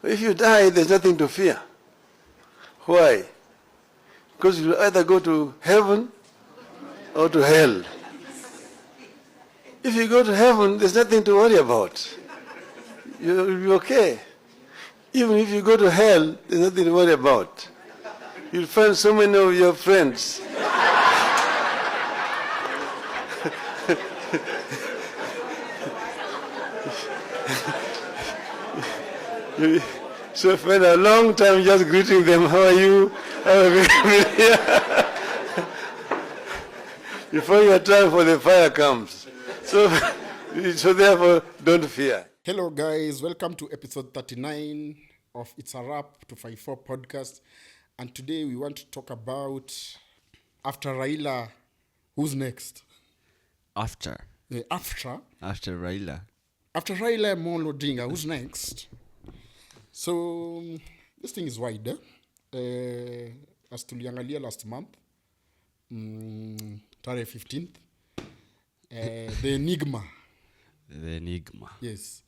If you die, there's nothing to fear. Why? Because you'll either go to heaven or to hell. If you go to heaven, there's nothing to worry about. You'll be okay. Even if you go to hell, there's nothing to worry about. You'll find so many of your friends. So spend a long time just greeting them. How are you? Before your time for the fire comes. So therefore, don't fear. Hello guys, welcome to episode 39 of It's a Wrap 254 podcast. And today we want to talk about after Raila, who's next? After Raila. After Raila Odinga, who's next? So this thing is wide. As tuliangalia last month, Tarehe 15th, the Enigma. Yes.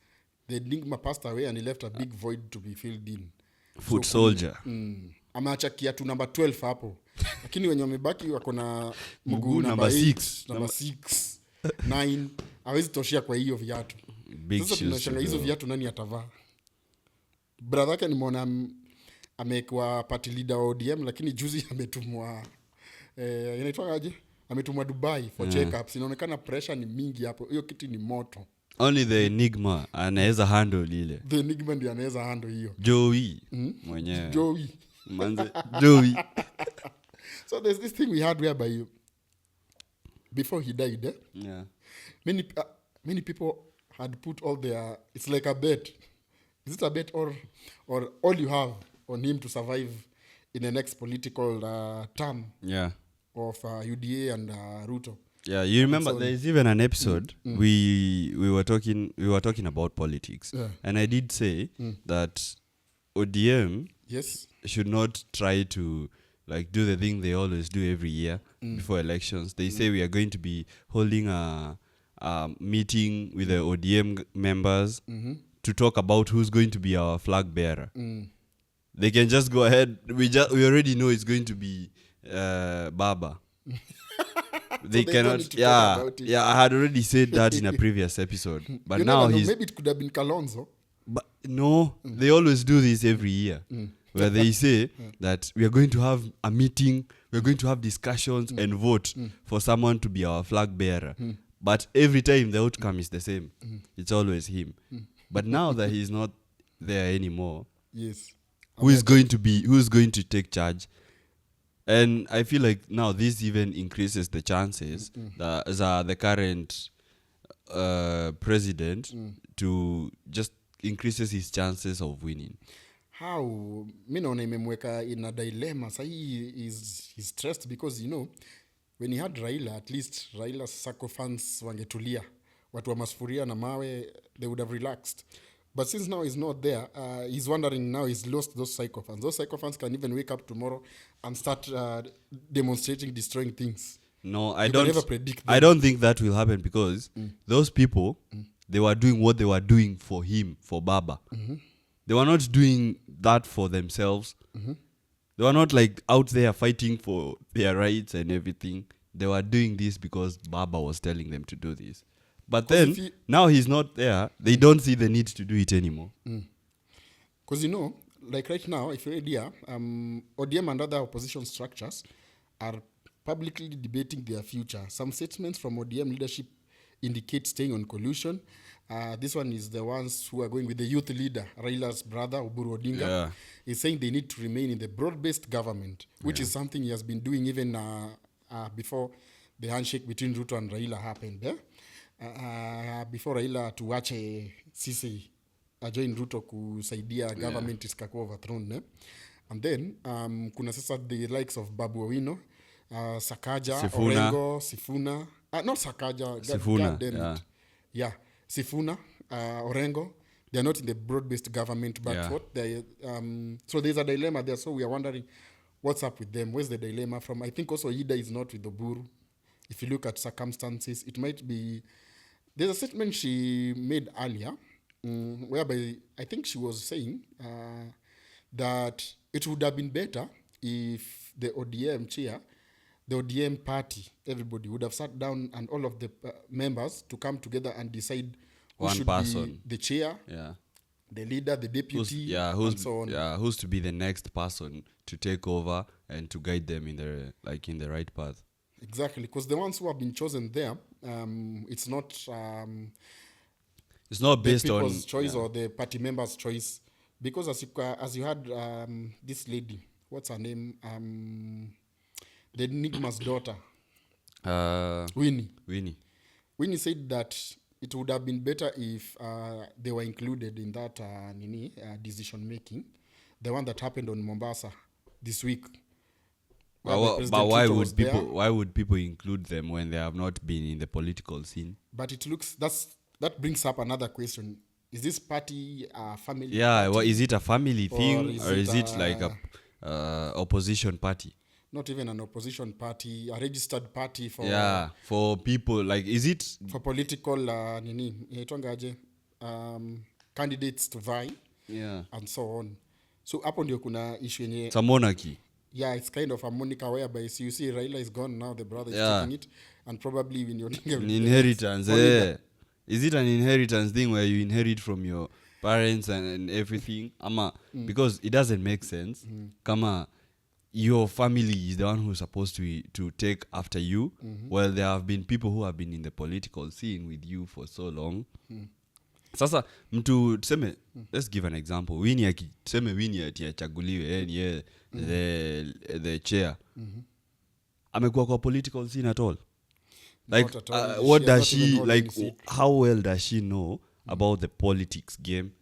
The Enigma passed away and he left a big void to be filled in. Foot soldier. Ameacha kiatu number 12 hapo. Lakini wenye wamebaki wako na mguu number 6, number 6, 9. Hawezi toshia kwa hiyo viatu. Sasa tunashanga hizo viatu nani atavaa? Brother yake nimeona amekuwa party leader wa ODM, lakini juzi ametumwa inaitwa aje? Ametumwa Dubai for check-ups. Inaonekana pressure ni mingi hapo. Hiyo kitu ni moto. Only the Enigma anaweza handle ile. The Enigma ndiye anaweza handle hiyo. Joey mwenyewe. Joey. Manze Joey. So there's this thing we had whereby before he died, many people had put all their, it's like a bet. Is it a bet or all you have on him to survive in the next political term of UDA and Ruto? Yeah, you remember there's even an episode we were talking about politics, and I did say that ODM should not try to like do the thing they always do every year before elections. They say we are going to be holding a meeting with the ODM members to talk about who's going to be our flag bearer. They can just go ahead. We already know it's going to be Baba. They so cannot. Yeah. I had already said that in a previous episode, but now maybe it could have been Kalonzo. But no, they always do this every year, where they say that we are going to have a meeting, we are going to have discussions and vote for someone to be our flag bearer. But every time the outcome is the same. It's always him. But now that he's not there anymore, who's going to take charge? And I feel like now this even increases the chances that the current president to just increases his chances of winning. How? Mi naona imemweka in a dilemma. So he's stressed because, you know, when he had Raila, at least Raila's Sacco fans wangetulia. Watu wa masufuria na mawe, they would have relaxed. But since now he's not there, he's wondering now he's lost those psychophans. Those psychophans can even wake up tomorrow and start demonstrating, destroying things. No, I don't think that will happen because those people, they were doing what they were doing for him, for Baba. They were not doing that for themselves. They were not like out there fighting for their rights and everything. They were doing this because Baba was telling them to do this. But then, now he's not there, they don't see the need to do it anymore. Because, you know, like right now, if you're here, ODM and other opposition structures are publicly debating their future. Some statements from ODM leadership indicate staying on collusion. This one is the ones who are going with the youth leader, Raila's brother, Odinga. He's saying they need to remain in the broad-based government, which is something he has been doing even before the handshake between Ruto and Raila happened. Before Raila tuwache sisi join Ruto kusaidia government iskakuwa overthrown. And then kuna sasa the likes of Babu Owino, Sakaja, Sifuna. Orengo, Sifuna. Not Sakaja. Sifuna. Sifuna, Orengo. They are not in the broad-based government, but what they so there's a dilemma there. So we are wondering what's up with them. Where's the dilemma from? I think also Ida is not with the Oburu. If you look at circumstances, it might be. There's a statement she made earlier whereby I think she was saying that it would have been better if the ODM chair, the ODM party, everybody would have sat down and all of the members to come together and decide who One should person. be the chair, Yeah. the leader, the deputy, and so on. Yeah, who's to be the next person to take over and to guide them in the right path. Exactly, because the ones who have been chosen there, it's not based the on people's choice or the party members' choice. Because as you had this lady, what's her name? The Enigma's daughter, Winnie. Winnie said that it would have been better if they were included in that decision making, the one that happened on Mombasa this week. But why would people include them when they have not been in the political scene? But that brings up another question. Is this party a family party? Well, is it a family thing or is it like a opposition party? Not even an opposition party, a registered party for for people, like, is it for political candidates to vie and so on. So hapo ndio kuna issue yenye it's a monarchy. Yeah, it's kind of a Monica whereby you see Raila is gone now, the brother is taking it, and probably when you're an inheritance. Is it an inheritance thing where you inherit from your parents and everything? Because it doesn't make sense. Kama your family is the one who's supposed to take after you. Well, there have been people who have been in the political scene with you for so long. Sasa mtu tuseme, let's give an example. Winnie achaguliwe the chair. Amekuwa kwa political scene at all? Like what does she like? How well does she know about the politics game?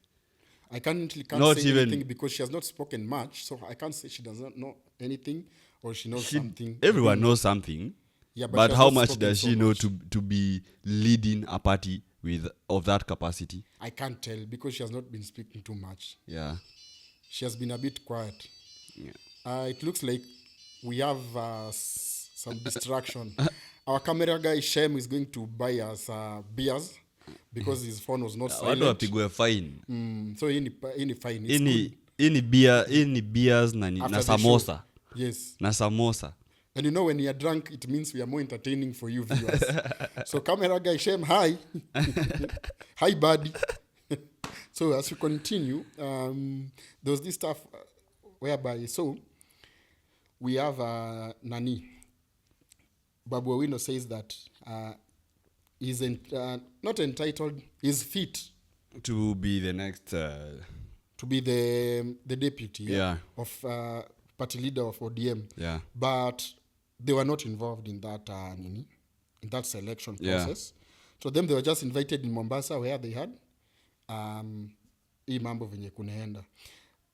I can't say anything because she has not spoken much, so I can't say she does not know anything or she knows something. Everyone knows something. Yeah, but how much does she know to be leading a party of that capacity? I can't tell because she has not been speaking too much. Yeah, she has been a bit quiet. Yeah, it looks like we have some distraction. Our camera guy Shem is going to buy us beers because his phone was not silent. Watu wapigwe fine. So any fine. Any beers na samosa. Yes. Na samosa. And you know when you are drunk, it means we are more entertaining for you viewers. So camera guy Shem, hi. Hi, buddy. So as we continue, there's this stuff whereby, so we have Nani. Babu Owino says that he's not entitled, he's fit to be the next to be the deputy of party leader of ODM. Yeah. But they were not involved in that selection process. So them they were just invited in Mombasa where they had hii mambo venye kunaenda.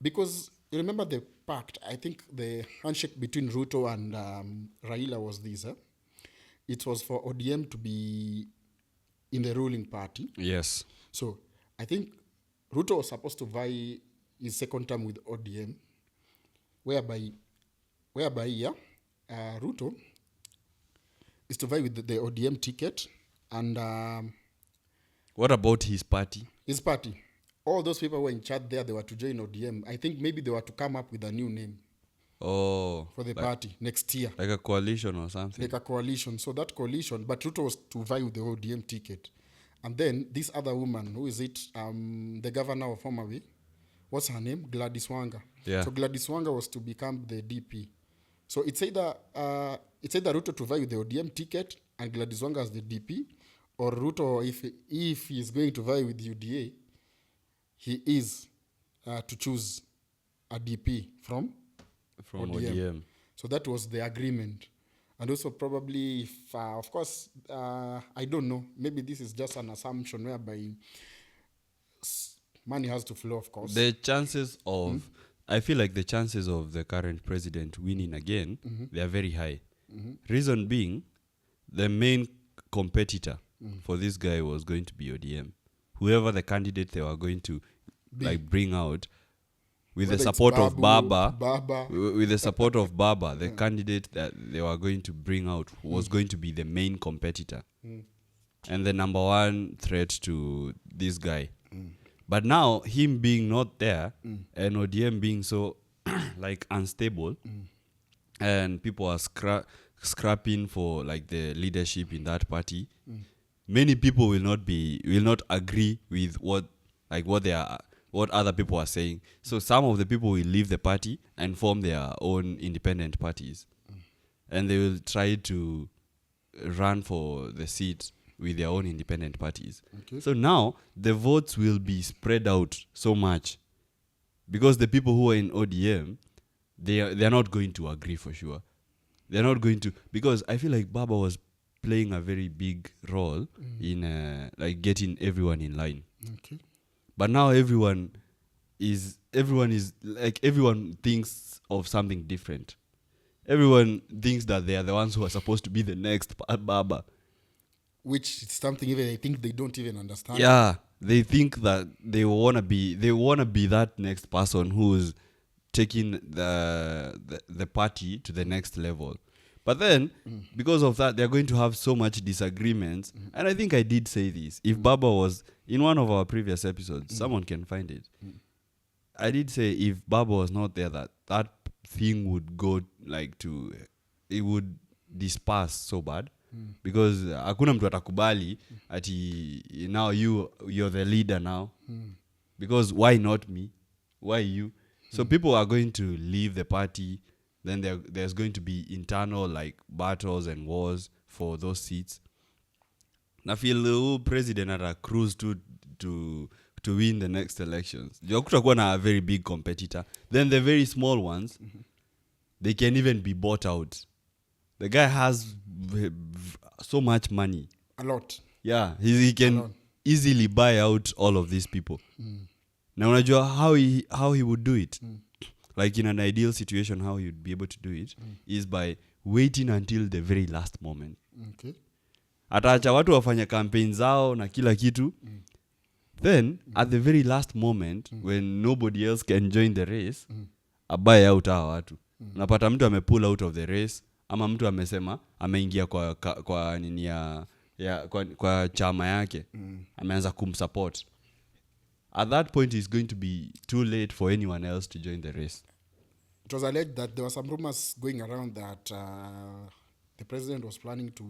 Because you remember the pact, I think the handshake between Ruto and Raila was this. It was for ODM to be in the ruling party. Yes. So I think Ruto was supposed to vie his second term with ODM, whereby Ruto is to vie with the ODM ticket. And what about his party? His party. All those people who were in charge there, they were to join ODM. I think maybe they were to come up with a new name. Oh. For the party next year. Like a coalition or something? Like a coalition. So that coalition, but Ruto was to vie with the ODM ticket. And then this other woman, who is it? The governor of Homabay. What's her name? Gladys Wanga. Yeah. So Gladys Wanga was to become the DP. So it's either Ruto to vie with the ODM ticket and Gladys Wanga as the DP, or Ruto, if he is going to vie with UDA, he is to choose a DP from ODM. So that was the agreement. And also probably, if, of course, I don't know, maybe this is just an assumption whereby money has to flow, of course. The chances of, I feel like the chances of the current president winning again, they are very high. Reason being, the main competitor for this guy was going to be ODM. Whoever the candidate they were going to bring out, with the support of Baba, with the support of Baba, the candidate that they were going to bring out was going to be the main competitor and the number one threat to this guy. But now, him being not there, and ODM being so, like, unstable, and people are scrapping for, like, the leadership in that party, many people will not agree with what other people are saying. So some of the people will leave the party and form their own independent parties. And they will try to run for the seat with their own independent parties. Okay. So now the votes will be spread out so much because the people who are in ODM, they are not going to agree for sure. They're not going to, because I feel like Baba was playing a very big role in like getting everyone in line. Okay. But now everyone thinks of something different. Everyone thinks that they are the ones who are supposed to be the next Baba. Which is something even I think they don't even understand. Yeah, they think that they wanna be that next person who's taking the party to the next level. But then, because of that, they're going to have so much disagreements. And I think I did say this. If Baba was in one of our previous episodes, someone can find it. I did say if Baba was not there, that thing would go it would disperse so bad. Because hakuna mtu atakubali ati now you're the leader now. Because why not me? Why you? So people are going to leave the party. Then there's going to be internal like battles and wars for those seats. Na feel the president at a cruise to win the next elections. Kutakuwa na a very big competitor. Then the very small ones, they can even be bought out. The guy has so much money. A lot. Yeah, he can easily buy out all of these people. Now unajua how he would do it. Like in an ideal situation, how he would be able to do it is by waiting until the very last moment. Okay. Ataacha watu wafanya campaign zao na kila kitu. Then at the very last moment when nobody else can join the race, abuy out hawa watu. Unapata mtu amepull out of the race ama mtu amesema ameingia kwa nini kwa chama yake. Ameanza kumsupport. At that point, it's going to be too late for anyone else to join the race. It was alleged that there were some rumors going around that the president was planning to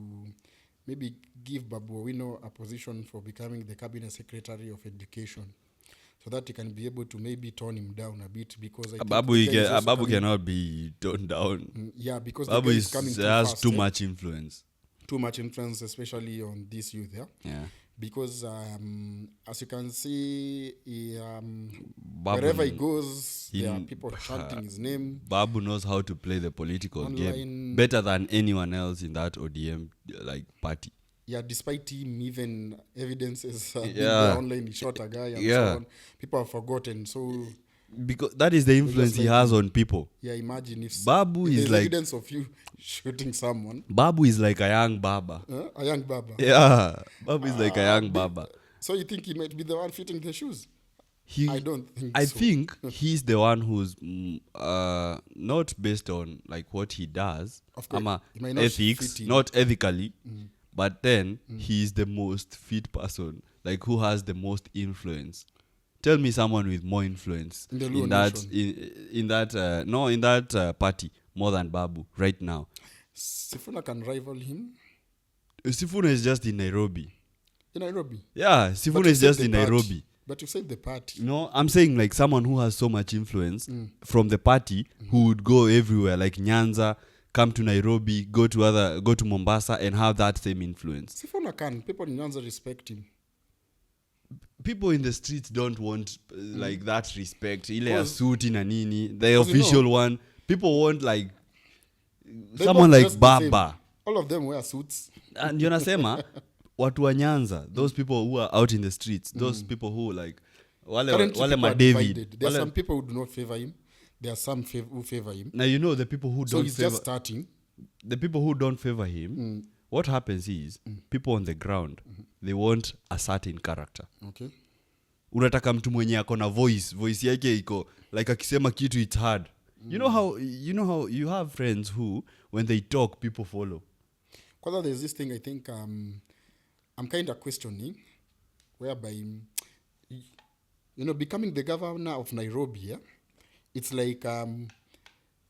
maybe give Babu Owino a position for becoming the cabinet secretary of education, so that he can be able to maybe tone him down a bit, because Babu cannot be toned down. Yeah, because Babu is coming has fast, too much influence. Too much influence, especially on this youth. Yeah. Because as you can see, wherever he goes, there are people chanting his name. Babu knows how to play the political game better than anyone else in that ODM party. Yeah, despite him, even evidences online, he shot a guy and so on. People have forgotten. So because that is the influence he has on people. Yeah, imagine if Babu is like evidence of you shooting someone. Babu is like a young Baba. A young Baba. Yeah, Babu is like a young Baba. So you think he might be the one fitting the shoes? I don't think I so. think he's the one who's not based on like what he does, ethics, not ethically, but then he's the most fit person, like who has the most influence. Tell me someone with more influence in that party more than Babu right now. Sifuna can rival him. Sifuna is just in Nairobi. In Nairobi? Yeah, Sifuna is just in Nairobi. But you said the party. No, I'm saying like someone who has so much influence from the party who would go everywhere, like Nyanza, come to Nairobi, go to Mombasa and have that same influence. Sifuna can. People in Nyanza respect him. People in the streets don't want like that respect. Ile ya suti na nini, the official one. People want like someone like Baba. All of them wear suits. And you nasema watu wa Nyanza, those people who are out in the streets, those people who like wale ma David. There are some people who do not favor him. There are some who favor him. Now you know the people who don't he's just starting. The people who don't favor him, what happens is people on the ground, they want a certain character. Okay. Unataka mtu mwenye ako na voice yake iko like akisema kitu it's hard. You know how you have friends who when they talk people follow. Because there's this thing I think I'm kind of questioning, whereby You know, becoming the governor of Nairobi, yeah? It's like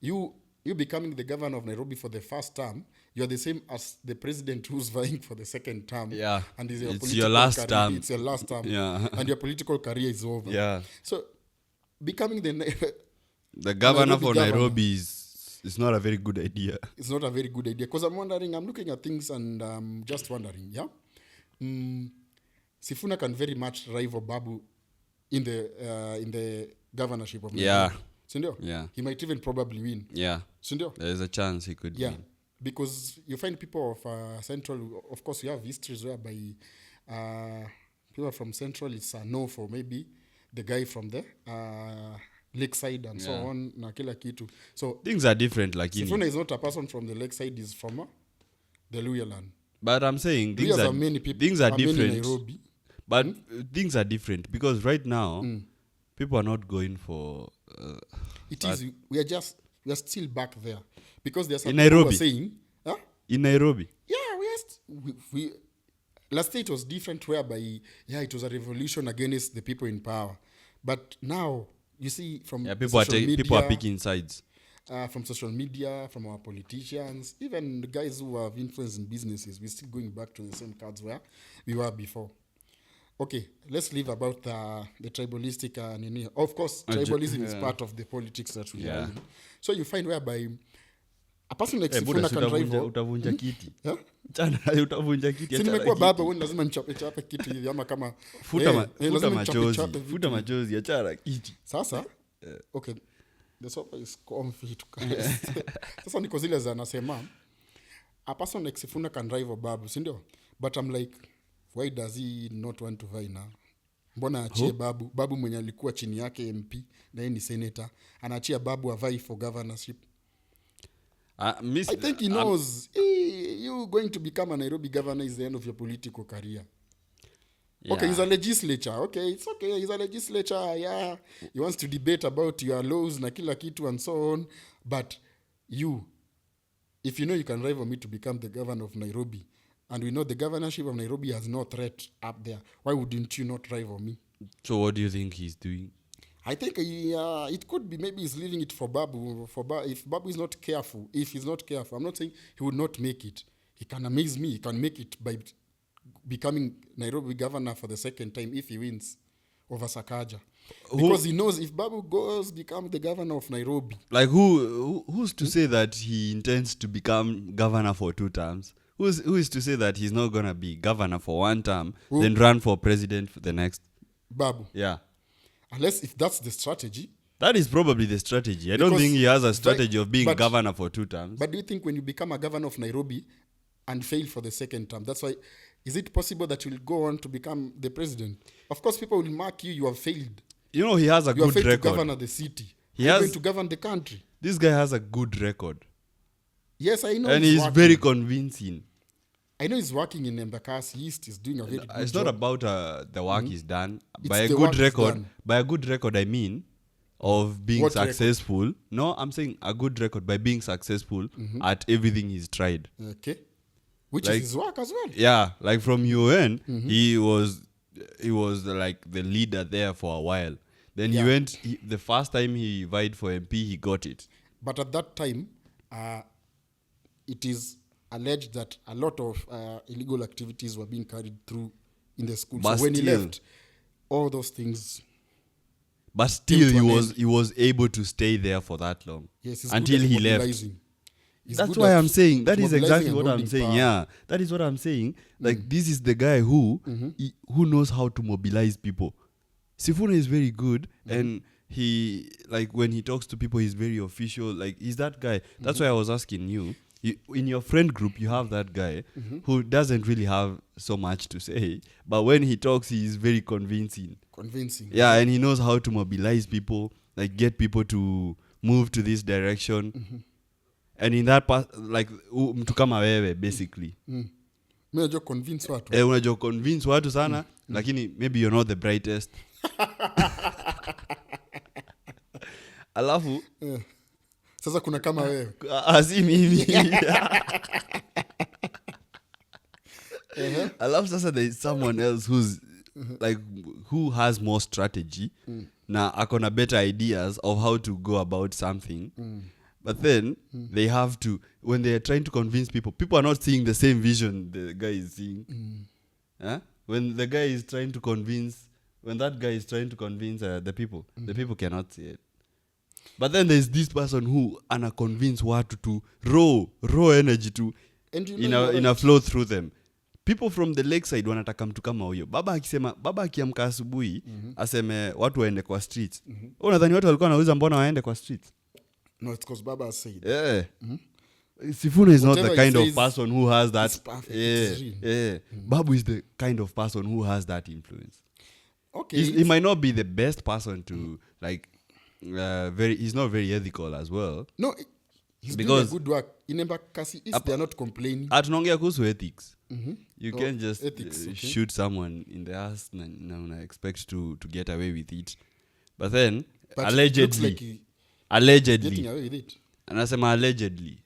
you becoming the governor of Nairobi for the first term, you're the same as the president who's vying for the second term. Yeah. And It's your last career, term. It's your last term. Yeah. And your political career is over. Yeah. So becoming The governor for governor. Nairobi is not a very good idea. It's not a very good idea. Because I'm looking at things and just wondering, yeah? Sifuna can very much rival Babu in the governorship of Nairobi. Yeah. Sindio? Yeah. He might even probably win. Yeah. Sindio? There's a chance he could win. Because you find people of Central, of course, you have histories whereby people from Central, it's a no for maybe the guy from the Lakeside and so on, na kila kitu. So things are different, like Sifuna is not a person from the Lakeside, he's from the Luya land. But I'm saying Things are many people. Things are different. Nairobi. But things are different because right now people are not going for. It is. We are still back there because there's some In people who are Nairobi? saying, huh? In Nairobi. Yeah, we last year it was different whereby it was a revolution against the people in power, but now you see from People are picking sides. From social media, from our politicians, even the guys who have influence in businesses, we're still going back to the same cards where we were before. Okay, let's leave about the tribalistic. Of course, tribalism is part of the politics that we are in. So you find whereby a person like Sifuna can drive utavunja kiti. Yeah? Chana utavunja kiti. Si nimekuwa baba wewe lazima nichape kitu hivi ama kama futa machozi achara kiti. Sasa okay, the sofa is comfy to sasa niko zile za nasema a person like Sifuna can drive a babu, si ndio? But I'm like, why does he not want to vie now? Mbona achie babu mwenye alikuwa chini yake MP na yeye ni senator, anaachia babu avai for governorship? I think he knows you going to become a Nairobi governor is the end of your political career. Yeah. Okay, he's a legislature. Okay, it's okay. He's a legislature. Yeah, he wants to debate about your laws na kila kitu and so on. But if you know you can rival me to become the governor of Nairobi, and we know the governorship of Nairobi has no threat up there, why wouldn't you not rival me? So what do you think he's doing? I think it could be maybe he's leaving it for Babu. If Babu is not careful, I'm not saying he would not make it. He can amaze me. He can make it by becoming Nairobi governor for the second time if he wins over Sakaja. Because he knows if Babu goes become the governor of Nairobi. Like who's to say that he intends to become governor for 2 terms? Who is to say that he's not going to be governor for 1 term, then run for president for the next? Babu. Yeah. Unless if that's the strategy. That is probably the strategy. I don't think he has a strategy of being governor for 2 terms. But do you think when you become a governor of Nairobi and fail for the second term, that's why, is it possible that you'll go on to become the president? Of course, people will mark you have failed. You know, he has a good record. You have failed to govern the city. You're going to govern the country. This guy has a good record. Yes, I know. And he's very convincing. I know he's working in Embakasi East. He's doing a very good job. It's not about the work he's done. By a good record, I mean, of being successful. Record? No, I'm saying a good record by being successful at everything he's tried. Okay. Which is his work as well. Yeah, like from UN, he was like the leader there for a while. Then the first time he vied for MP, he got it. But at that time, it is alleged that a lot of illegal activities were being carried through in the school. But so when he left, all those things. But still, he was able to stay there for that long. Yes, until he left. That's why I'm saying that is exactly what I'm saying. Power. Yeah, that is what I'm saying. Like this is the guy who knows how to mobilize people. Sifuna is very good, and he when he talks to people, he's very official. Like he's that guy. That's why I was asking you. In your friend group, you have that guy who doesn't really have so much to say, but when he talks, he is very convincing. Yeah, and he knows how to mobilize people, like get people to move to this direction. And in that part, like mtu kama wewe basically. Unajua convince watu sana, lakini maybe you're not the brightest. Alafu sasa kuna kama wewe. Si mimi. Alafu sasa there is someone else who's who has more strategy na akona better ideas of how to go about something. But then they have to, when they are trying to convince people are not seeing the same vision the guy is seeing. When that guy is trying to convince the people cannot see it. But then there's this person who ana convince watu to raw energy to ina flow through them. People from the lakeside wanataka mtu kama huyo. Baba akiamka asubuhi aseme watu waende kwa streets. Unadhani watu walikuwa wanauza mbona waende kwa streets? No, it's because Baba said. Yeah. Sifuna is Whatever not the kind he of person who has that. It's perfect. It's Babu is the kind of person who has that influence. Okay. He might not be the best person to he's not very ethical as well. No, he's doing a good work. In Embakasi East, they're not complaining. Atunaongea kuhusu ethics. You can't just ethics, okay. shoot someone in the ass na expect to get away with it. But then, allegedly, getting away with it. Anasema allegedly.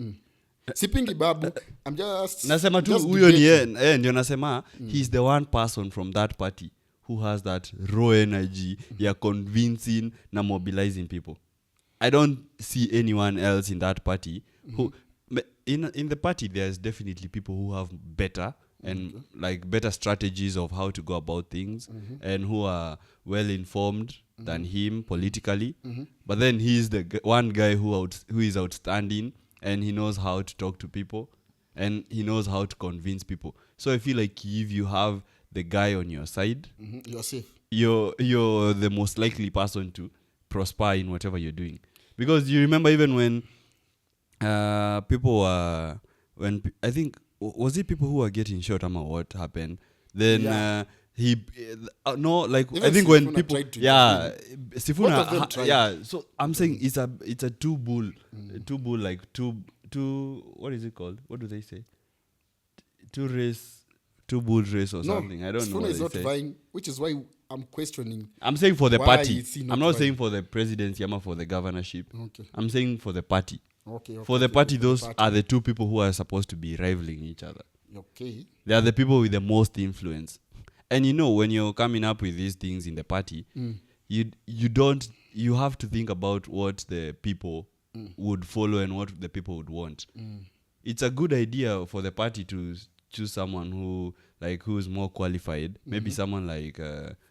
Sipingi Babu, I'm just nasema tu huyo ni ndio nasema he's the one person from that party who has that raw energy ya convincing na mobilizing people. I don't see anyone else in that party who in the party there's definitely people who have better and like better strategies of how to go about things and who are well informed than him politically. But then he's the one guy who is outstanding and he knows how to talk to people and he knows how to convince people. So I feel like if you have the guy on your side, you're safe. You're the most likely person to prosper in whatever you're doing. Because you remember even when people were, I think, was it people who were getting shot or what happened? Then I think when people Sifuna so I'm saying it's a two bull like two what is it called? What do they say? Two bull race or something. I don't know. Sifuna is not vying, which is why I'm questioning. I'm saying for the party. I'm not saying for the presidency or for the governorship. Okay. I'm saying for the party. Okay. For the party, those are the two people who are supposed to be rivaling each other. Okay. They are the people with the most influence. And when you're coming up with these things in the party, you have to think about what the people would follow and what the people would want. It's a good idea for the party to choose someone who's more qualified. Maybe someone like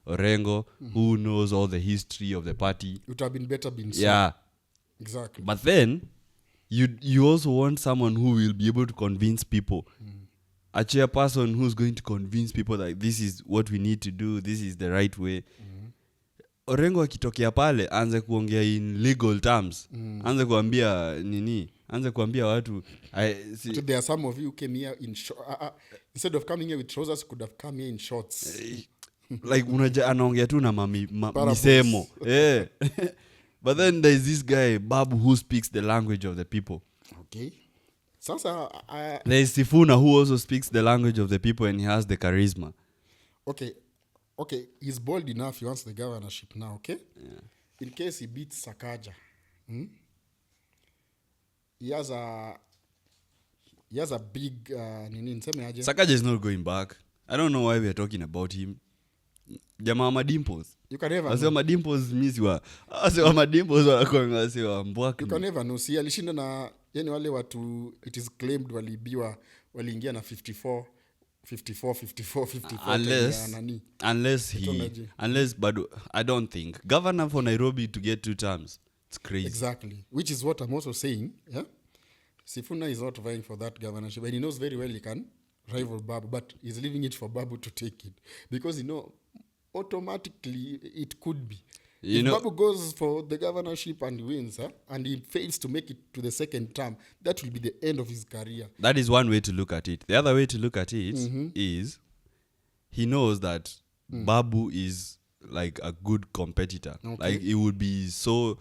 Orengo, who knows all the history of the party. It would have been better being yeah. Exactly. But then you also want someone who will be able to convince people. A chairperson who's going to convince people that this is what we need to do, this is the right way. Orengo akitokea pale anze kuongea in legal terms. Anze kuambia watu there are some of you who came here in instead of coming here with trousers, you could have come here in shorts. Like anaongea tu na misemo. Yeah. But then there's this guy Babu who speaks the language of the people. Okay. Sasa there's Sifuna who also speaks the language of the people and he has the charisma. Okay, he's bold enough. He wants the governorship now. Okay. Yeah. In case he beats Sakaja, he has a big Sakaja is not going back. I don't know why we are talking about him. Jamaa Madimpos. You can never know. Madimpos misiwa. Madimpos wanakuwa mbwaki. You can never know. Si alishinda na wale watu it is claimed waliingia na 54 unless but I don't think governor for Nairobi to get 2 terms, it's crazy. Exactly, which is what I'm also saying. Yeah, Sifuna is not vying for that governorship and he knows very well he can rival Babu, but he's leaving it for Babu to take it because automatically it could be. If Babu goes for the governorship and wins, and he fails to make it to the second term, that will be the end of his career. That is one way to look at it. The other way to look at it is he knows that Babu is like a good competitor. Okay. Like it would be so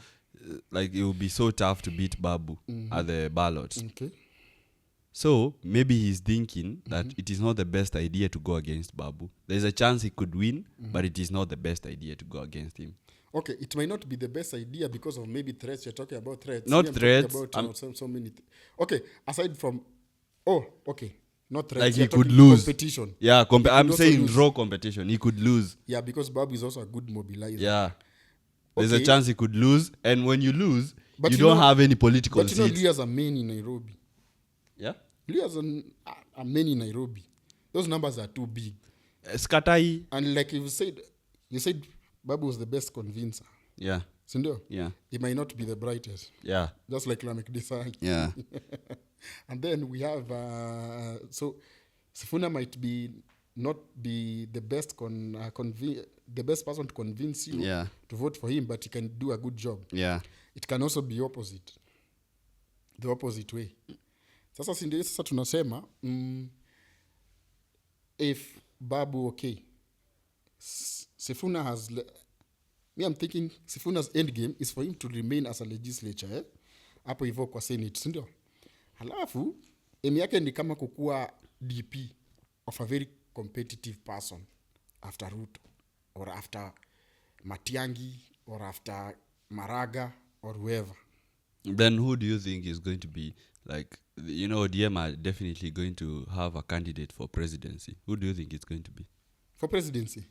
tough to beat Babu at the ballot. Okay. So maybe he's thinking that it is not the best idea to go against Babu. There's a chance he could win, but it is not the best idea to go against him. Okay, it might not be the best idea because of maybe threats. You're talking about threats. Not threats. So many okay, aside from... okay. Not threats. Like he You're could talking lose. competition. Yeah, I'm also saying lose. raw competition. He could lose. Yeah, because Babu is also a good mobilizer. Yeah. There's a Okay. chance he could lose. And when you lose, But you you don't know- have any political But you know, seats. Leah's a main in Nairobi. Yeah. Leah's a main in Nairobi. Those numbers are too big. Skatai. And like you said Babu was the best convincer. Yeah. Sindo? Yeah. He might not be the brightest. Yeah. Just like Lamek Desai. Yeah. And then we have so Sifuna might not be the best the best person to convince you to vote for him, but he can do a good job. Yeah. It can also be opposite. The opposite way. Sasa tunasema if Babu Sifuna has I'm thinking Sifuna's end game is for him to remain as a legislature hapo hivyo kwa Senate, si ndio? Halafu aim yake ni kama kukua DP of a very competitive person after Ruto or after Matiangi or after Maraga or whoever. Then who do you think is going to be, like, you know, ODM are definitely going to have a candidate for presidency. Who do you think it's going to be? For presidency?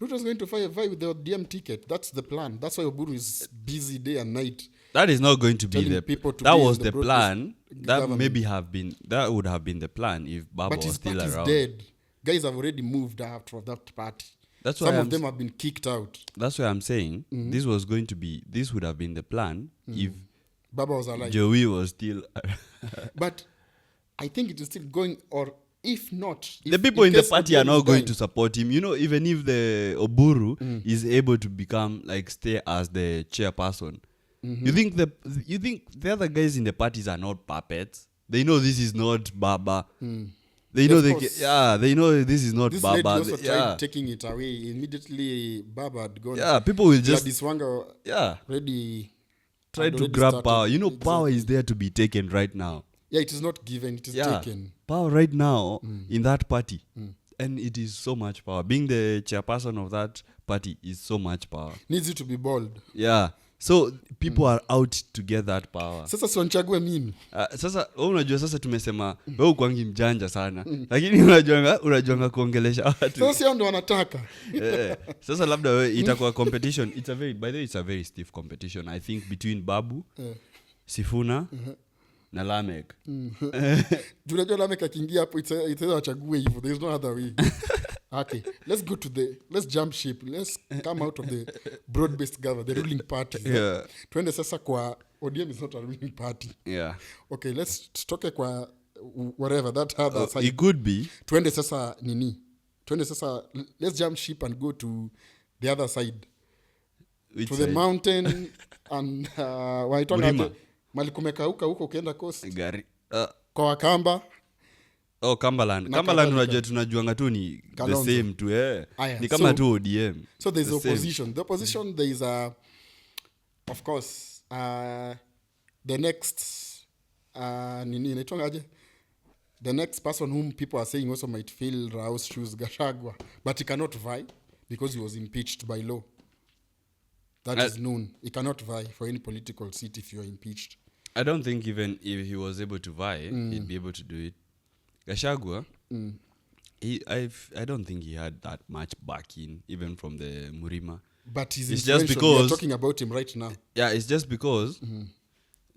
Ruto's going to vie with the ODM ticket. That's the plan. That's why Oburu is busy day and night. That is not going to be Telling the... people to That be was in the the plan. That government. That would have been the plan if Baba But was his still party is around. dead. Guys have already moved out of that party. That's why Some I'm of them have been kicked out. That's why I'm saying this would have been the plan if Baba was alive. Joey was still... But I think it is still going, or if not... The people in the party are not going to support him. You know, even if the Oburu is able to become, like, stay as the chairperson, you think the other guys in the parties are not puppets? They know this is not Baba. They know they know this is not this Baba. Lady also tried taking it away. Immediately Baba had gone. Yeah, people will just Gladys Wanga try had to already grab started. power. You know, power Exactly. is there to be taken right now. Yeah, it is not given, it is taken. Power right now in that party. And it is so much power. Being the chairperson of that party is so much power. Needs you to be bold. Yeah. So people are out to get that power. Sasa siwanchague mimi. Sasa unajua sasa tumesema wewe ukwangi mjanja sana. Lakini unajuanga kuongelesha watu. Sasa sio ndo wanataka. Sasa labda wewe itakuwa competition. By the way, it's a very stiff competition. I think between Babu, Sifuna, na Lamek. Unajua Lamek akiingia hapo itaweza wachague hivyo. There is no other way. Okay, let's jump ship. Let's come out of the broad-based government, the ruling party. Yeah. Tuende sasa kwa ODM is not a ruling party. Yeah. Okay, let's toke kwa whatever that other side. It could be. Tuende sasa let's jump ship and go to the other side. Which to side? The mountain and Mlima. mali kumekauka huko ukienda coast. Gari. Kwa Wakamba. Oh, Cumberland. Na Cumberland kadhalika. tunajuanga tu ni Kalonzo. the same tu. Aya, Ni kama so- tu ODM. So there's The same. opposition. The opposition, there is of course, the next, the next person whom people are saying also might fill Rao's shoes, Gachagua, but he cannot vie because he was impeached by law. That is known. He cannot vie for any political seat if you are impeached. I don't think even if he was able to vie, he'd be able to do it. Gachagua, I don't think he had that much backing, even from the Murima. But he's It's just influential. We are because- talking about him right now. Yeah, it's just because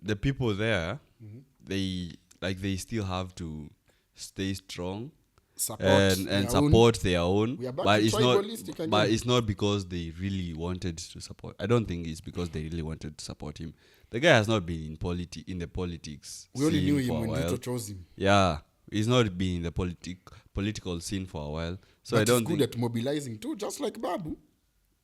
the people there, they still have to stay strong Support and their own. support their own. We are back But to it's not. tribalistic again. But it's not because they really wanted to support. I don't think it's because they really wanted to support him. The guy has not been in the politics. We only scene knew him for a when while. Ruto chose him. Yeah, he's not been in the political scene for a while. So But I don't he's good think. at mobilizing too, just like Babu.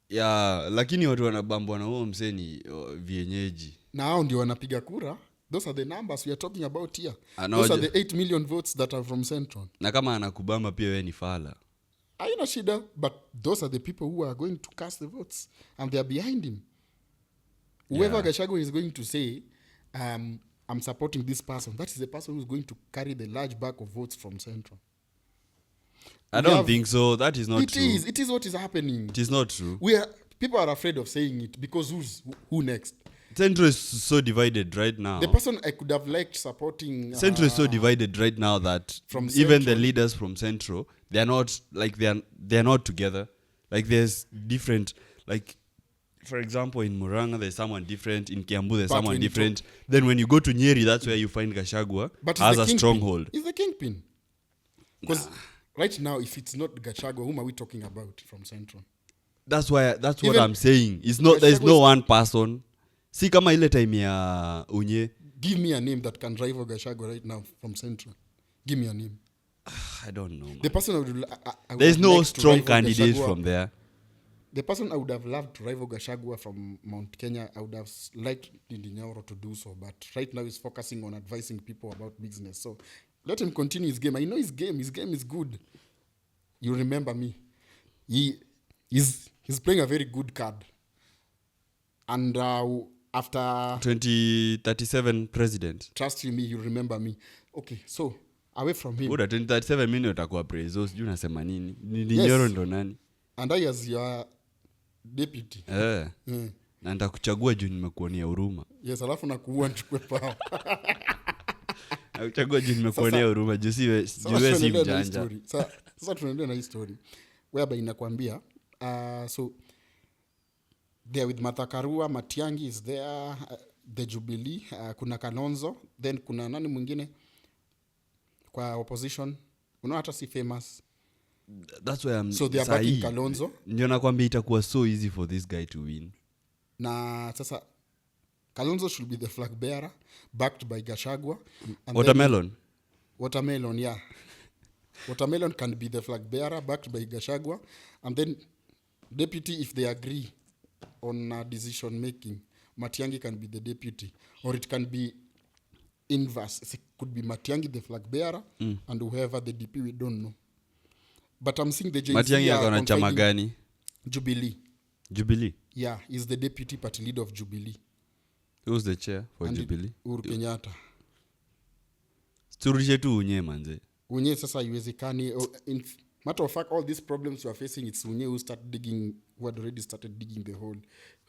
Yeah, lakini watu wanabambwa na huo mseni vienyeji. Na hao ndio wanapiga kura. Those are the numbers we are talking about here. Anaoja. Those are the 8 million votes that are from Central. Na kama anakubamba pia wewe ni fala. Haina shida, but those are the people who are going to cast the votes and they are behind him. Whoever Yeah. Gachagua is going to say, I'm supporting this person, that is the person who is going to carry the large bag of votes from Central. I We don't have- think so. That is not true. It is what is happening. It is not true. People are afraid of saying it because who next? Centro is so divided right now. The person I could have liked supporting... Centro is so divided right now that from even Centro, the leaders from Centro, they're not together. Like there's different, like for example in Murang'a there's someone different, in Kiambu there's someone different. Then when you go to Nyeri, that's where you find Gachagua as a stronghold. He's the kingpin. Because right now, if it's not Gachagua, whom are we talking about from Central? That's what I'm saying. It's not. There's no one person. See kama ile time ya Unye. Give me a name that can rival Gachagua right now from Central. Give me a name. I don't know, man. The person I would there's no liked strong candidates from there. The person I would have loved to rival Gachagua from Mount Kenya, I would have liked Ndindi Nyoro to do so. But right now he's focusing on advising people about business. So let him continue his game. I know his game. His game is good. You remember me. He's playing a very good card. And after 2037 president. Trust you me, you remember me. Okay, so away from him. Uda 2037 mimi utakuwa preso, sijui unasema nini? Ndindi Nyoro ndo nani? And I as your deputy. Na nitakuchagua juu nimekuonea huruma. Yes, alafu nakuua nichukue pao. Nakuchagua juu nimekuonea huruma, juu si mjanja. Sasa tunaendelea na hii story. Whereby inakwambia so there with Martha Karua, Matiang'i is there, the Jubilee, kuna Kalonzo, then kuna nani mwingine kwa opposition. Hata si famous. That's why I'm so they are backing Kalonzo. Ndio nakwambia itakuwa so easy for this guy to win. Na sasa Kalonzo should be the flag bearer backed by Gachagua. Watermelon, yeah. Watermelon can be the flag bearer backed by Gachagua, and then deputy, if they agree on decision making, Matiang'i can be the deputy, or it can be inverse. It could be Matiang'i the flag bearer and whoever the DP, we don't know. But I'm seeing the Matiang'i akona chama gani? Jubilee. Yeah, he's the deputy party leader of Jubilee. Who's the chair for and Jubilee? Uhuru Kenyatta. Turudishe tu Unye manze. Unye sasa haiwezekani. In matter of fact, all these problems we are facing, it's Unye who had already started digging the hole.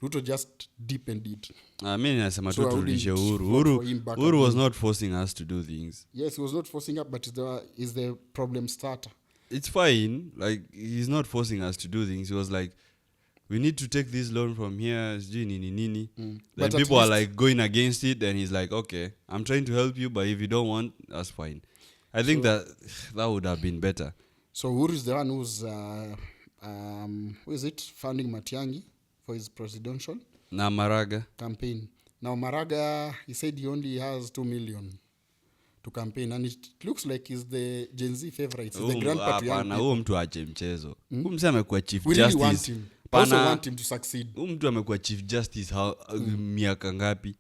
Ruto just deepened it. Mimi nasema tu turudishe Uhuru. Uhuru was not forcing us to do things. Yes, he was not forcing up, but is the problem starter. It's fine. Like, he's not forcing us to do things. He was like, we need to take this loan from here. Then people are like going against it. Then he's like, okay, I'm trying to help you, but if you don't want, that's fine. I think that would have been better. So Uhuru is the one who's funding Matiang'i for his presidential? Na Maraga. Campaign. Now Maraga, he said he only has 2 million to campaign, and it looks like he's the Gen Z favorite. The grandpa to young people. Mtu ache mchezo. Mse amekuwa chief we justice. Really want him. Also want him to succeed. Mtu amekuwa chief justice miaka ngapi?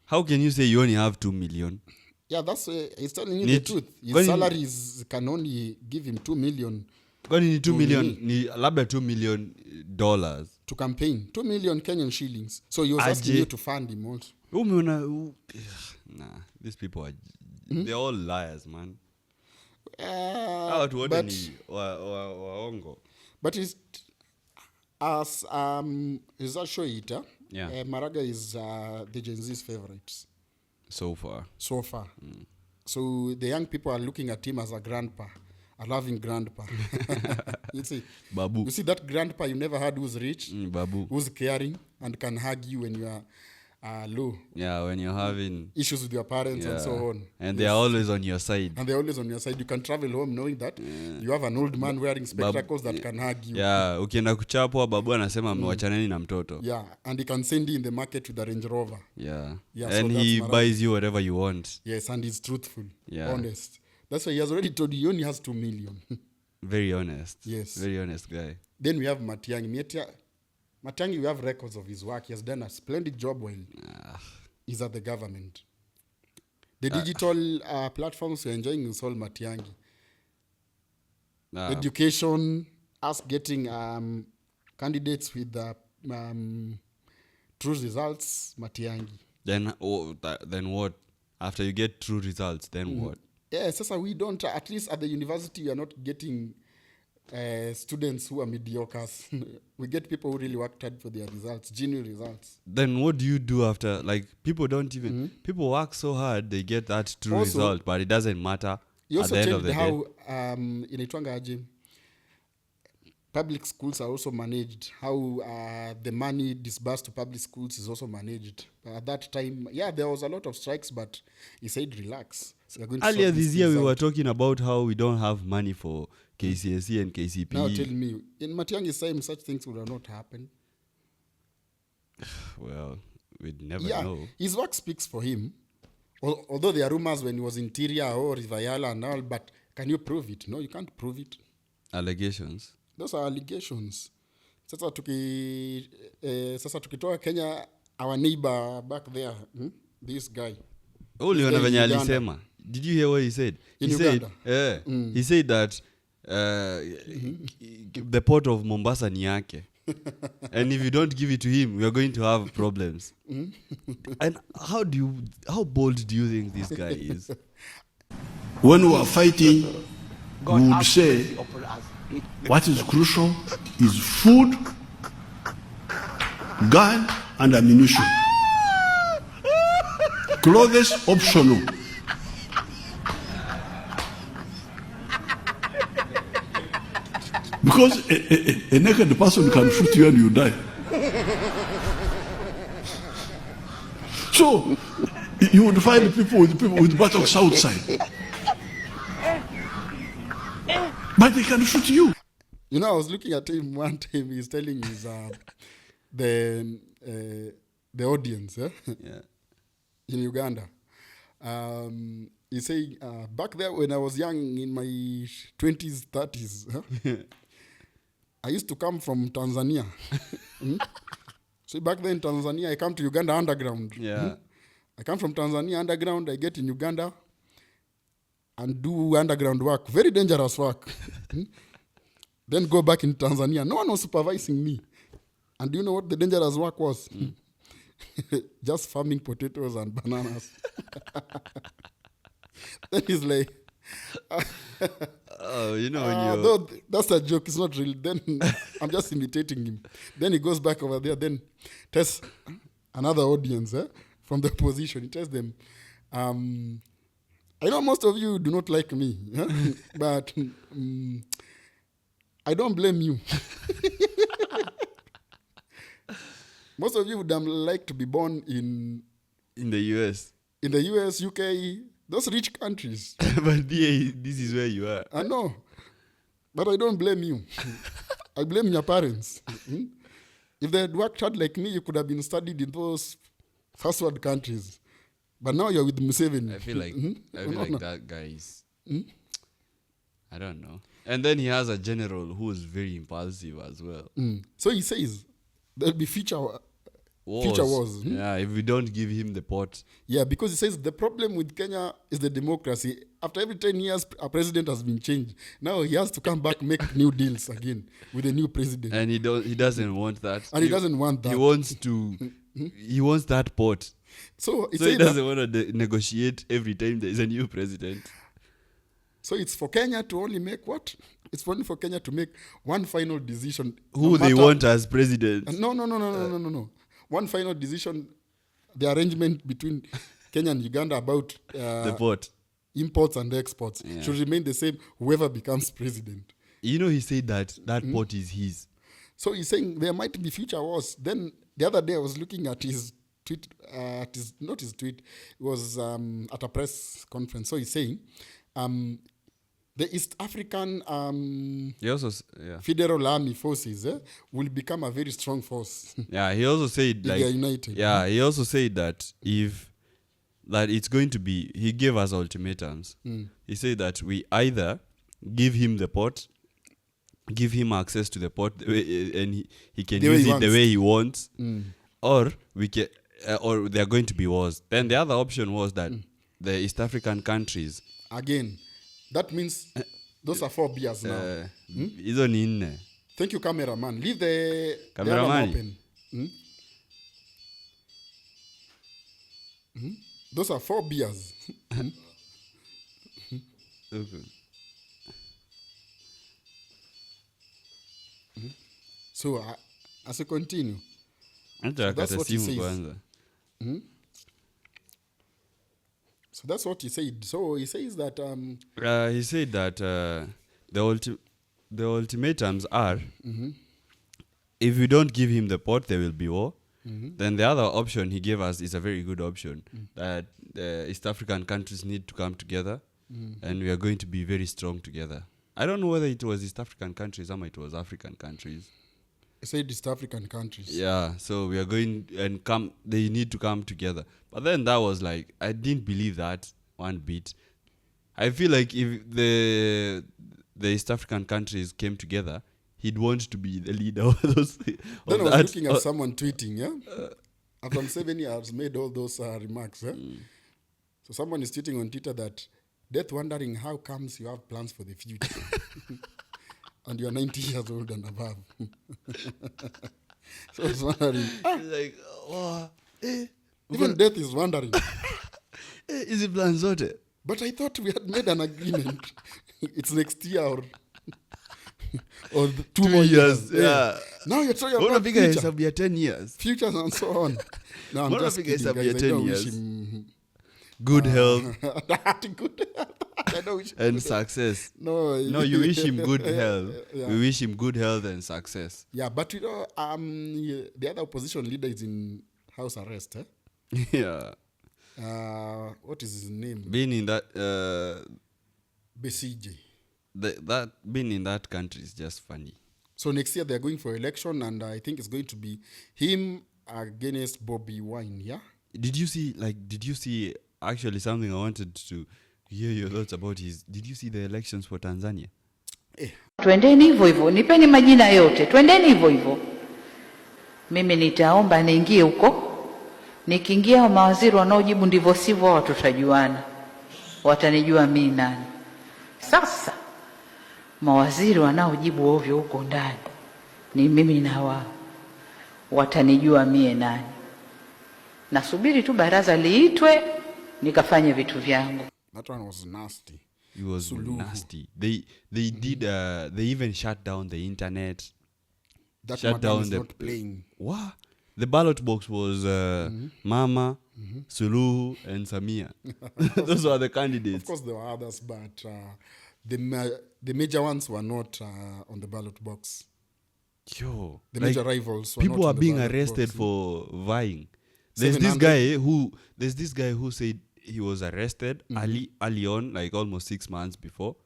How can you say you only have 2 million? Yeah, that's he's telling you the truth. His salaries can only give him 2 million. Kwani ni 2 million, ni labda $2 million to campaign. 2 million Kenyan shillings. So he was asking you to fund him also. Nah, these people are they're all liars, man. But it's as results show it, Maraga is the Gen Z's favorites. So far. So the young people are looking at him as a grandpa, a loving grandpa. You see, Babu. You see that grandpa you never had who's rich, Babu. Who's caring and can hug you when you are low. Yeah, when you're having issues with your parents and so on. And they are always on your side. You can travel home knowing that you have an old man wearing spectacles that can hug you. Yeah, ukienda kuchapwa babu anasema mwachaneni na mtoto. Yeah, and he can send you in the market with a Range Rover. Yeah and so he buys you whatever you want. Yes, and he's truthful, honest. That's why he has already told you he only has 2 million. Very honest. Yes. Very honest guy. Then we have Matiang'i. Matiang'i, we have records of his work. He has done a splendid job while he's at the government. The digital platforms we're enjoying is all Matiang'i. Education, us getting candidates with true results, Matiang'i. Then what? After you get true results, then what? Yeah, sasa we don't, at least at the university, we are not getting students who are mediocres. We get people who really worked hard for their results, genuine results. Then what do you do after? Like, people don't even... People work so hard, they get that true Also, result, but it doesn't matter You at also the end of changed the how day. in Itwanga public schools are also managed. How the money disbursed to public schools is also managed. At that time, yeah, there was a lot of strikes, but he said, relax. So we're going to Earlier sort this these year, we things were out. talking about how we don't have money for KCSE and KCPE. Now tell me, in Matiang's time, such things would have not happened. Well, we'd never Yeah, know. his work speaks for him. Although there are rumors when he was interior or Rivayala and all, but can you prove it? No, you can't prove it. Allegations. Those are allegations. Sasa tukitoa Kenya, our neighbor back there, this guy. Oh, This uliona guy in venye Uganda. alisema. Did you hear what he said? In he Uganda? said, he said that the port of Mombasa ni yake. And if you don't give it to him, we are going to have problems. And how bold do you think this guy is? When we are fighting, we would say what is crucial is food, gun, and ammunition. Clothes optional. Because a naked person can shoot you and you die. So you would find people with buttocks outside. But they can shoot you. You know, I was looking at him one time. He's telling his the audience Yeah. in Uganda. He's saying, back there when I was young, in my 20s, 30s, I used to come from Tanzania. So back then in Tanzania, I come to Uganda underground. Yeah. I come from Tanzania underground, I get in Uganda and do underground work, very dangerous work. Then go back in Tanzania. No one was supervising me. And do you know what the dangerous work was? Just farming potatoes and bananas. Then he's like, Oh, you know, when you... though that's a joke, it's not real. Then I'm just imitating him. Then he goes back over there, then tells another audience from the opposition. He tells them, I know most of you do not like me, but I don't blame you. Most of you would like to be born in In the US. the US, UK, those rich countries. But this is where you are. I know, but I don't blame you. I blame your parents. If they had worked hard like me, you could have been studied in those first world countries. But now you're with Museveni. I feel like that guy is... I don't know. And then he has a general who is very impulsive as well. So he says there'll be future wars. Yeah, if we don't give him the pot. Yeah, because he says the problem with Kenya is the democracy. After every 10 years, a president has been changed. Now he has to come back, make new deals again with a new president. And he doesn't want that. And he doesn't want that. He wants to... he wants that pot. So He doesn't want to negotiate every time there is a new president. So it's for Kenya to only make what? It's only for Kenya to make one final decision. Who they want as president. No. One final decision, the arrangement between Kenya and Uganda about The pot. imports and exports should remain the same, whoever becomes president. You know, he said that pot is his. So he's saying there might be future wars. Then the other day I was looking at his tweet, not his tweet, it was at a press conference. So he's saying the East African He also... Federal Army Forces will become a very strong force. Yeah, he also said If like... they are united. Yeah, he also said that that it's going to be... He gave us ultimatums. He said that we either give him the pot, give him access to the pot, and he can use it the way he wants, or we can, or there are going to be wars. Then the other option was that the East African countries... Again, that means those are 4 beers now. Hizo ni nne. Thank you, cameraman. Leave the Cameraman. alarm open. Those are 4 beers. Okay. So as we continue, Acha that's akate what he simu says. kwanza. So that's what he said. So he says that He said that the ultimatums are if you don't give him the port, there will be war. Then the other option he gave us is a very good option, that the East African countries need to come together and we are going to be very strong together. I don't know whether it was East African countries or it was African countries. he said East African countries. Yeah, so we are going and they need to come together. But then that was like, I didn't believe that one bit. I feel like if the East African countries came together, he'd want to be the leader of those. Then I was looking at someone tweeting, after 7 years made all those remarks. So someone is tweeting on Twitter that death wondering how comes you have plans for the future. And you're 90 years old and above. So I was wondering. Like, Even death is wondering. Is it plan zote? But I thought we had made an agreement. It's next year or 2 more years. Yeah. Now you're talking What about bigger is future. a 10 years? Futures and so on. No, I'm What just if it gets kidding, up guys. here I don't 10 wish years? him Good health good. I don't wish him and good success. No, You wish him good health. Yeah. We wish him good health and success. Yeah, but the other opposition leader is in house arrest. Yeah. What is his name? Being in that Besigye. that being in that country is just funny. So next year they're going for election, and I think it's going to be him against Bobby Wine. Yeah. Did you see actually something I wanted to hear your thoughts about is, did you see the elections for Tanzania? Twendeni hivyo hivyo, nipeni majina yote, twendeni hivyo hivyo. Mimi nitaomba niingie huko. Nikiingia mawaziri wanaojibu ndivyo sivyo, watu tutajuana. Watanijua mimi nani. Sasa mawaziri wanaojibu ovyo huko ndani ni mimi na wao. Watanijua mie nani. Nasubiri tu baraza liitwe nikafanye vitu vyangu. That one was nasty. It was nasty. They did they even shut down the internet. That Shut madam down is the not playing. What? The ballot box was Mama, Suluhu, and Samia. Those were the Of candidates. course, there were others, but the major ones were not on the ballot box. Yo, The like, major rivals were people not are on the being ballot arrested box. for vying. There's this 700? guy who said he was arrested early on, like almost 6 months before,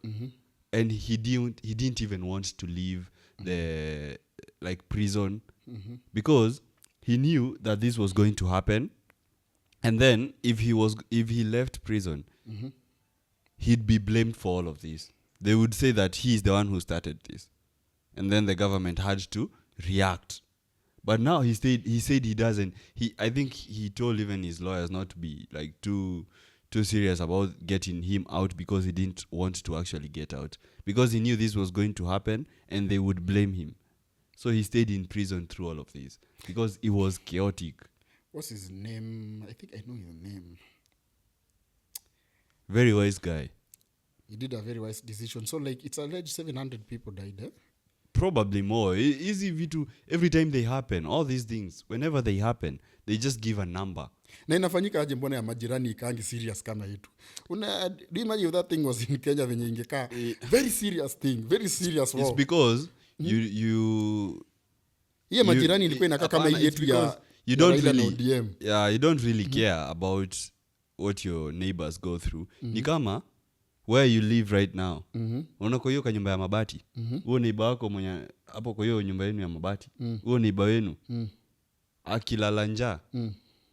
and he didn't even want to leave the prison because he knew that this was going to happen, and then if he left prison, he'd be blamed for all of this. They would say that he's the one who started this, and then the government had to react. But now he said he doesn't. I think he told even his lawyers not to be like too serious about getting him out, because he didn't want to actually get out, because he knew this was going to happen and they would blame him. So he stayed in prison through all of this because it was chaotic. What's his name? I think I know his name. Very wise guy. He did a very wise decision. So it's alleged 700 people died. Probably more. Easy vitu. Every time they happen, all these things, whenever they happen, they just give a number. Na inafanyika aje mbona ya majirani ikaangi serious kama yetu? Do you imagine if that thing was in Kenya venye ingekaa? Very serious thing. Very serious war. It's because you Hiyo majirani ilikuwa inakaa kama hii yetu ya you don't Raila really ODM. you don't really care about what your neighbors go through. Ni kama where you live right now. Unaona kwa hiyo kanyumba ya mabati. Huo neighbor wako mwenye hapo kwa hiyo nyumba yenu ya mabati. Huo neighbor wenu. Akilala njaa.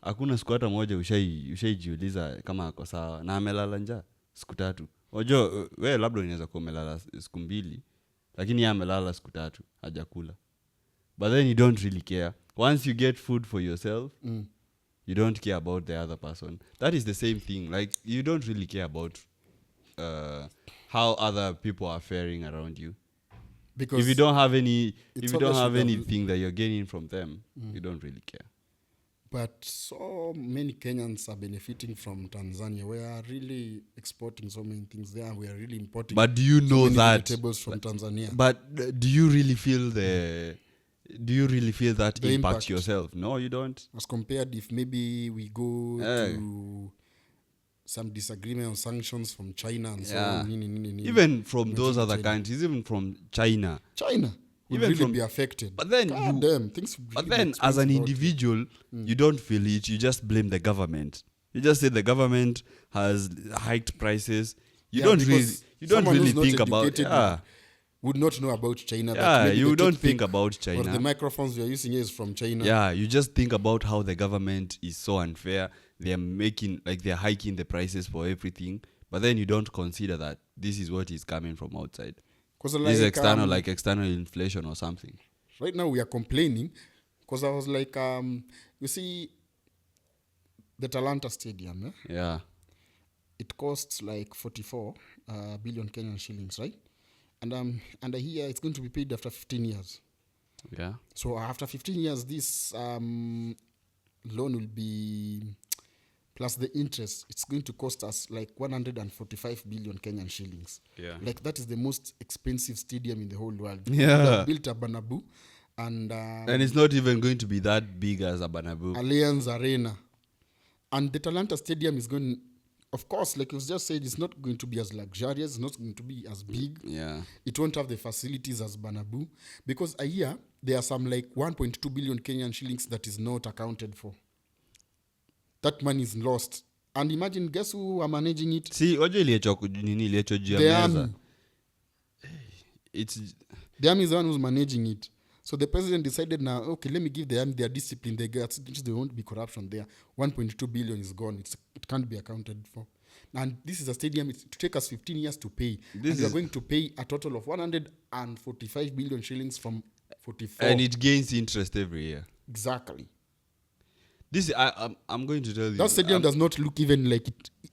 Hakuna siku hata moja ushaijiuliza kama ako sawa na amelala njaa siku 3. Unajua wewe labda unaweza kuwa umelala siku 2, lakini yeye amelala siku 3 hajakula. But then you don't really care. Once you get food for yourself, you don't care about the other person. That is the same thing. Like, you don't really care about how other people are faring around you. Because If you don't have obviously anything that you're gaining from them, you don't really care. But so many Kenyans are benefiting from Tanzania. We are really exporting so many things there. We are really importing. But do you know so many that? vegetables from Tanzania? But do you really feel do you really feel that The impact impact. yourself? No, you don't. As compared if maybe we go to some disagreement on sanctions from China and so on. Even from those other countries, even from China. China would Even really from- be affected. But then God damn, things would But really be then, as an expensive out here. individual, you don't feel it. You just blame the government. You just say the government has hiked prices. You Yeah, don't because someone really who's not think about. educated Yeah, would not know about China. that yeah. maybe You the don't toothpick think about or the China. microphones we are using here is from China. Yeah, you just think about how the government is so unfair. They're hiking the prices for everything. But then you don't consider that this is what is coming from outside. 'Cause This is external, like external inflation or something. right now we are complaining because I was like, you see, the Talanta Stadium, Yeah, it costs like 44 billion Kenyan shillings, right? And I hear it's going to be paid after 15 years. yeah. So after 15 years, this loan will be, plus the interest, it's going to cost us like 145 billion Kenyan shillings. Yeah. Like that is the most expensive stadium in the whole world. Yeah. They built a Banabu and And it's not even going to be that big as a Banabu. Allianz Arena. And the Talanta Stadium is going, of course, like you just said, it's not going to be as luxurious, it's not going to be as big. Yeah. It won't have the facilities as Banabu. Because a year, there are some like 1.2 billion Kenyan shillings that is not accounted for. That money is lost. And imagine, guess who are managing it? See, ojo iliacho juu ya The meza. army. It's The army is the one who's managing it. So the president decided now, okay, let me give the army their discipline. There won't be corruption there. 1.2 billion is gone. It can't be accounted for. And this is a stadium. It take us 15 years to pay. We are going to pay a total of 145 billion shillings from 44. and it gains interest every year. Exactly. This I'm going to tell you. That stadium does not look even like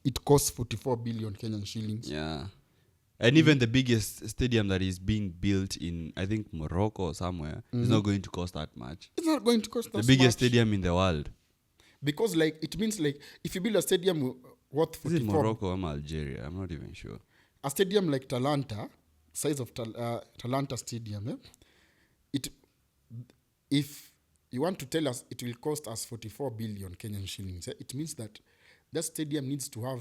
it costs 44 billion Kenyan shillings. Yeah. And even the biggest stadium that is being built in, I think, Morocco or somewhere, is not going to cost that much. It's not going to cost that The biggest much. stadium in the world. Because like it means like if you build a stadium worth Is it 44, Morocco or Algeria? I'm not even sure. a stadium like Talanta, size of Talanta Stadium, if you want to tell us it will cost us 44 billion Kenyan shillings, it means that stadium needs to have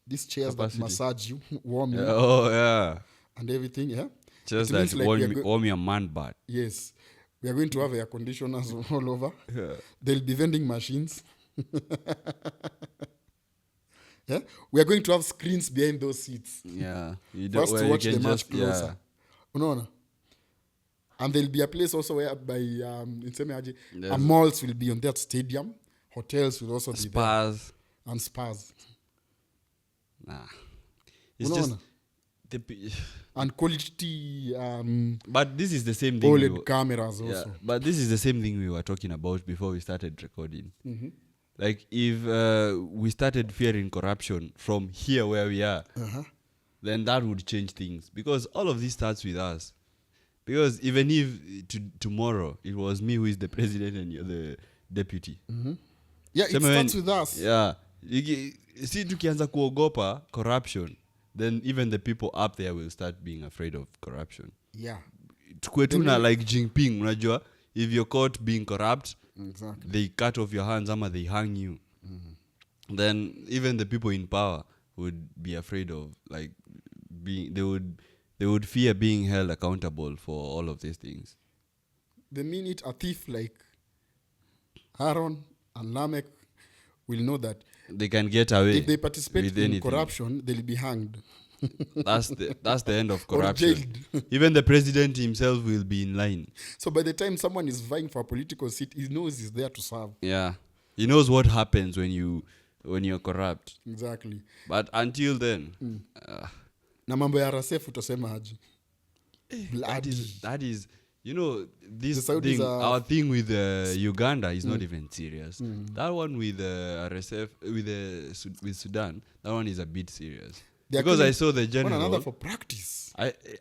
these chairs Capacity. that massage you, warm you, Oh, yeah. and everything, yeah? Just It means like like warm your man butt. Yes. We are going to have air conditioners all over. Yeah. There'll be vending machines. Yeah? We are going to have screens behind those seats Yeah. You for us where to you watch can the match just- closer. Unaona? And there'll be a place also whereby malls will be on that stadium. Hotels will also be there. Spas. And spas. Nah. It's Unaona? just And quality but this is the same thing. we OLED were- cameras yeah, also. but this is the same thing we were talking about before we started recording. Mm-hmm. Like if we started fearing corruption from here where we are, then that would change things. Because all of this starts with us. Because even if tomorrow it was me who is the president and you're the deputy. Yeah, it starts with us. Yeah. See, tukianza kuogopa corruption, then even the people up there will start being afraid of corruption. Yeah. Tukue tu na like Jinping, unajua, if you're caught being corrupt, Exactly. they cut off your hands ama they hang you. Then even the people in power would be afraid of like being they would fear being held accountable for all of these things. The minute a thief like Aaron and Lamech will know that They can get away. if they participate with in anything. corruption, they'll be hanged. That's the end of Or corruption. jailed. Even the president himself will be in line. So by the time someone is vying for a political seat, he knows he's there to serve. Yeah. He knows what happens when you're corrupt. Exactly. But until then, Na mambo ya RSF utasema aje? that is you know, this The Saudis thing, are- our thing with Uganda is not even serious. That one with RSF, with Sudan, that one is a bit serious. They are Because I killing saw the one general. another for practice.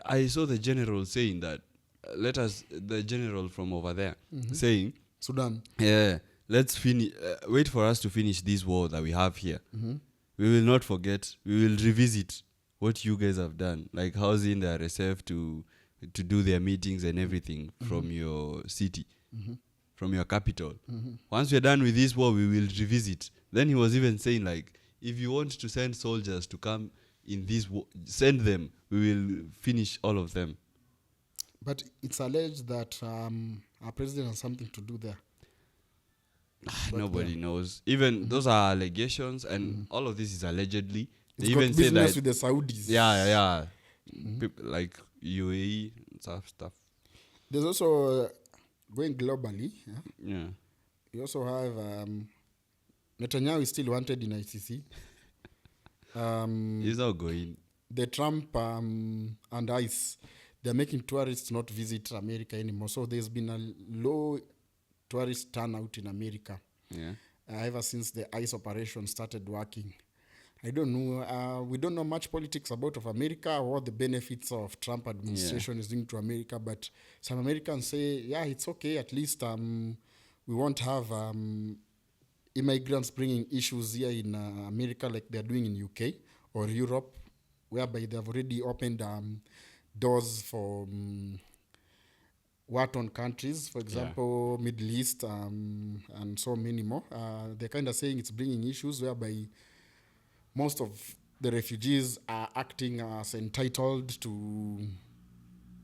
I saw the general saying that, the general from over there saying, Sudan. yeah, let's finish. Wait for us to finish this war that we have here. We will not forget. We will revisit what you guys have done, like housing the RSF to to do their meetings and everything from your city, from your capital. Once we're done with this war, we will revisit. Then he was even saying, like, if you want to send soldiers to come in this war, send them. We will finish all of them. But it's alleged that our president has something to do there. Nobody knows. Even those are allegations, and all of this is allegedly. They It's even got say business that with the Saudis. yeah. Like UAE and stuff. There's also going globally. Yeah. You also have Netanyahu is still wanted in ICC. He's not going. The Trump and ICE, they're making tourists not visit America anymore. So there's been a low tourist turnout in America. Yeah. Ever since the ICE operation started working. I don't know. We don't know much politics about of America or what the benefits of Trump administration is doing to America. But some Americans say, yeah, it's okay. At least we won't have immigrants bringing issues here in America like they're doing in UK or Europe, whereby they've already opened doors for war-torn countries, for example, Middle East and so many more. They're kind of saying it's bringing issues whereby most of the refugees are acting as entitled to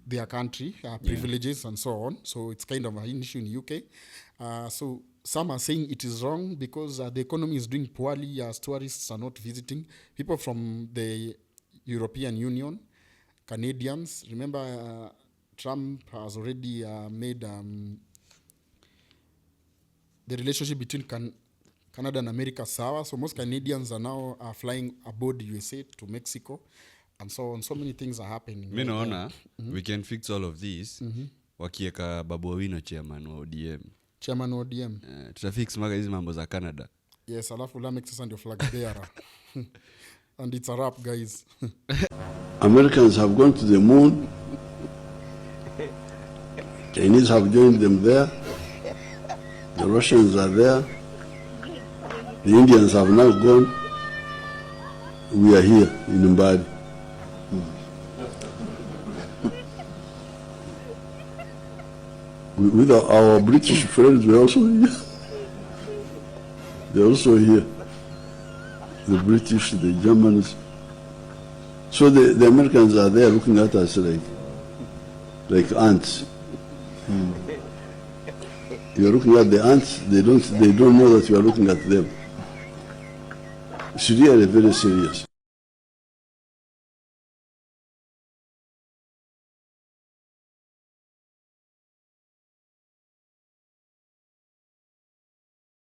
their country, privileges and so on. So it's kind of an issue in UK. So some are saying it is wrong because the economy is doing poorly as tourists are not visiting. People from the European Union, Canadians, remember Trump has already made the relationship between Canada and America sour. So most Canadians are now flying aboard USA to Mexico. And so on. So many things are happening. Mi naona we can fix all of this wakieka Babu Owino chairman wa ODM. Chairman wa ODM. Tutafix maga hizi mambo za Canada. Yes, alafu Lamex sasa ndio flag bearer. And it's a wrap, guys. Americans have gone to the moon. Chinese have joined them there. The Russians are there. The Indians have now gone. We are here in Mbadi. With our British friends, we're also here. They're also here. The British, the Germans. So the Americans are there looking at us like ants. You're looking at the ants, they don't know that you are looking at them. It's really very serious.